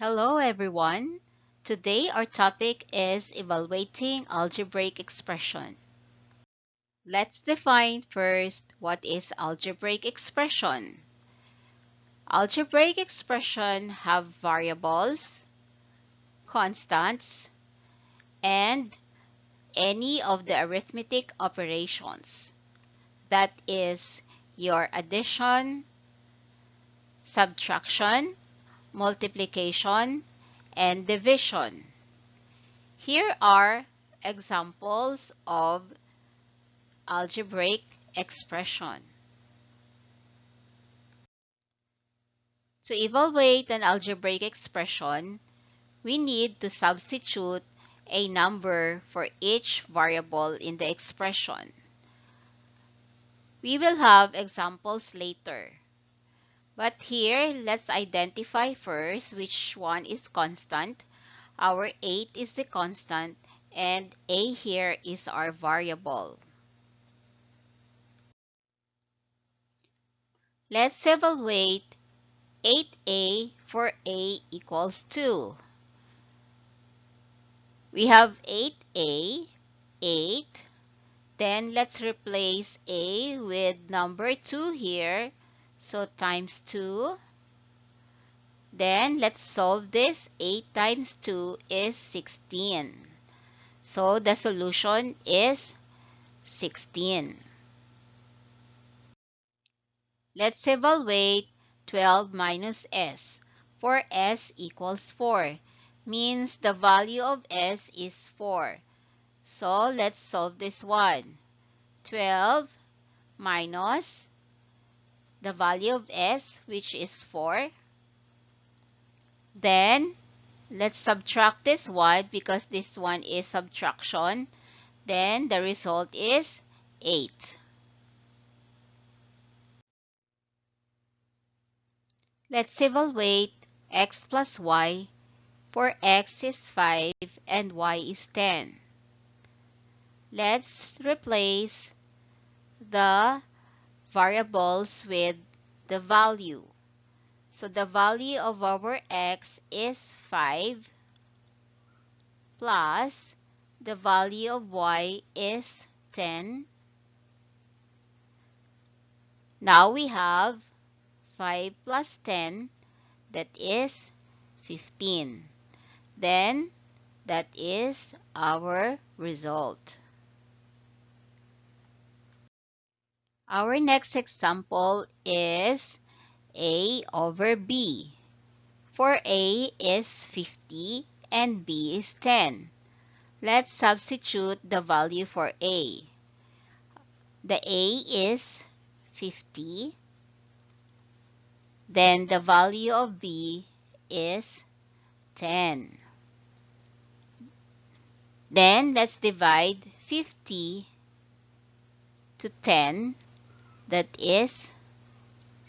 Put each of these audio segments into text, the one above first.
Hello everyone. Today our topic is evaluating algebraic expression. Let's define first what is algebraic expression. Algebraic expression have variables, constants, and any of the arithmetic operations. That is your addition, subtraction, multiplication, and division. Here are examples of algebraic expression. To evaluate an algebraic expression, we need to substitute a number for each variable in the expression. We will have examples later. But here, let's identify first which one is constant. Our 8 is the constant, and a here is our variable. Let's evaluate 8a for a equals 2. We have 8a, 8. Then let's replace a with number 2 here. So times 2. Then let's solve this. 8 times 2 is 16. So the solution is 16. Let's evaluate 12 minus s. For s equals 4. Means the value of s is 4. So let's solve this one. 12 minus the value of s, which is 4. Then let's subtract this one because this one is subtraction. Then the result is 8. Let's evaluate x plus y. For x is 5 and y is 10. Let's replace the variables with the value. So the value of our x is 5 plus the value of y is 10. Now we have 5 plus 10, that is 15. Then that is our result. Our next example is a over b. For a is 50 and b is 10. Let's substitute the value for a. The a is 50. Then the value of b is 10. Then let's divide 50 to 10. That is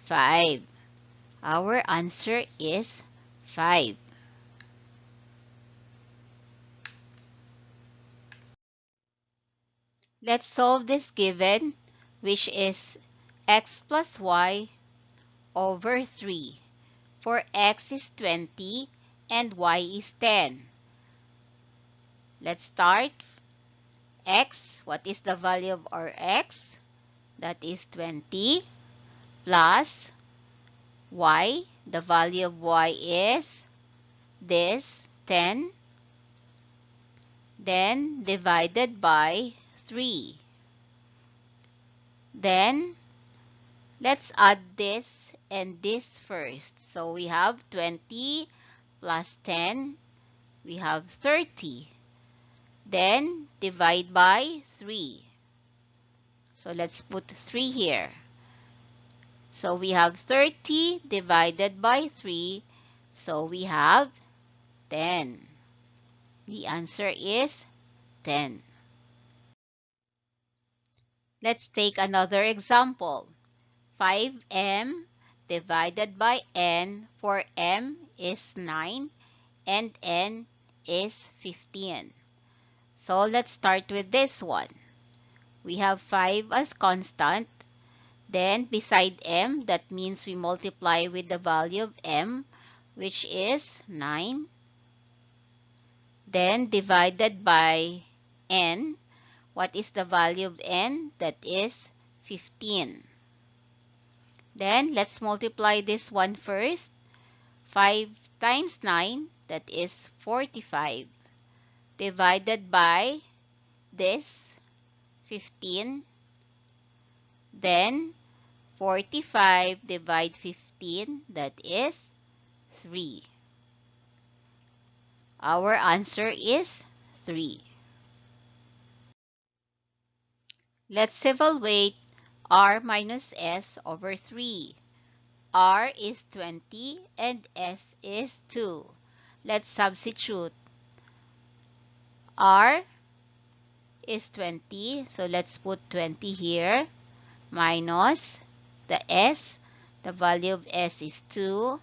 5. Our answer is 5. Let's solve this given, which is x plus y over 3. For x is 20 and y is 10. Let's start. X, what is the value of our x? That is 20 plus y. The value of y is this 10. Then divided by 3. Then let's add this and this first. So we have 20 plus 10. We have 30. Then divide by 3. So let's put 3 here. So we have 30 divided by 3. So we have 10. The answer is 10. Let's take another example. 5m divided by n, for m is 9 and n is 15. So let's start with this one. We have 5 as constant. Then beside m, that means we multiply with the value of m. which is 9. Then divided by n. What is the value of n? That is 15. Then let's multiply this one first. 5 times 9, that is 45. Divided by this 15. Then 45 divide 15, that is 3. Our answer is 3. Let's evaluate r minus s over 3. R is 20 and s is 2. Let's substitute. R is 20, so let's put 20 here, minus the s. The value of s is 2.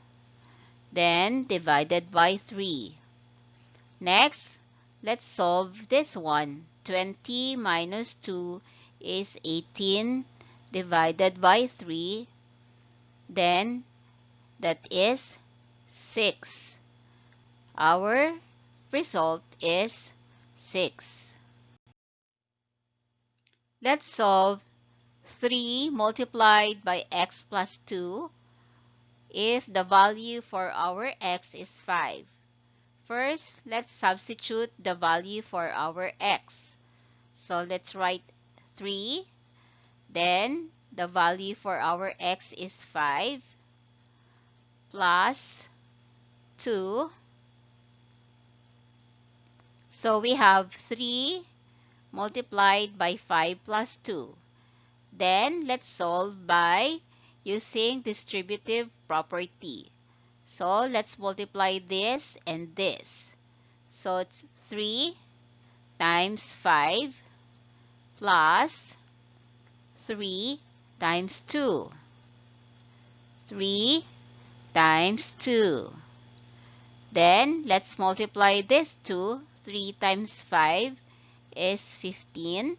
Then divided by 3. Next, let's solve this one. 20 minus 2 is 18 divided by 3. Then that is 6. Our result is 6. Let's solve 3 multiplied by x plus 2 if the value for our x is 5. First, let's substitute the value for our x. So let's write 3. Then the value for our x is 5 plus 2. So we have 3 multiplied by 5 plus 2. Then let's solve by using distributive property. So let's multiply this and this. So it's 3 times 5 plus 3 times 2. 3 times 2. Then let's multiply this 2. 3 times 5 is 15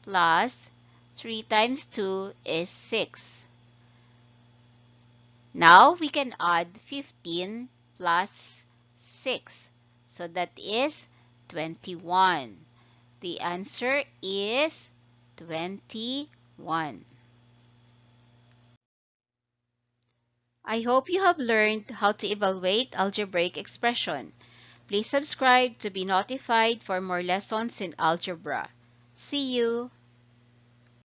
plus 3 times 2 is 6. Now we can add 15 plus 6. So that is 21. The answer is 21. I hope you have learned how to evaluate algebraic expression. Please subscribe to be notified for more lessons in algebra. See you!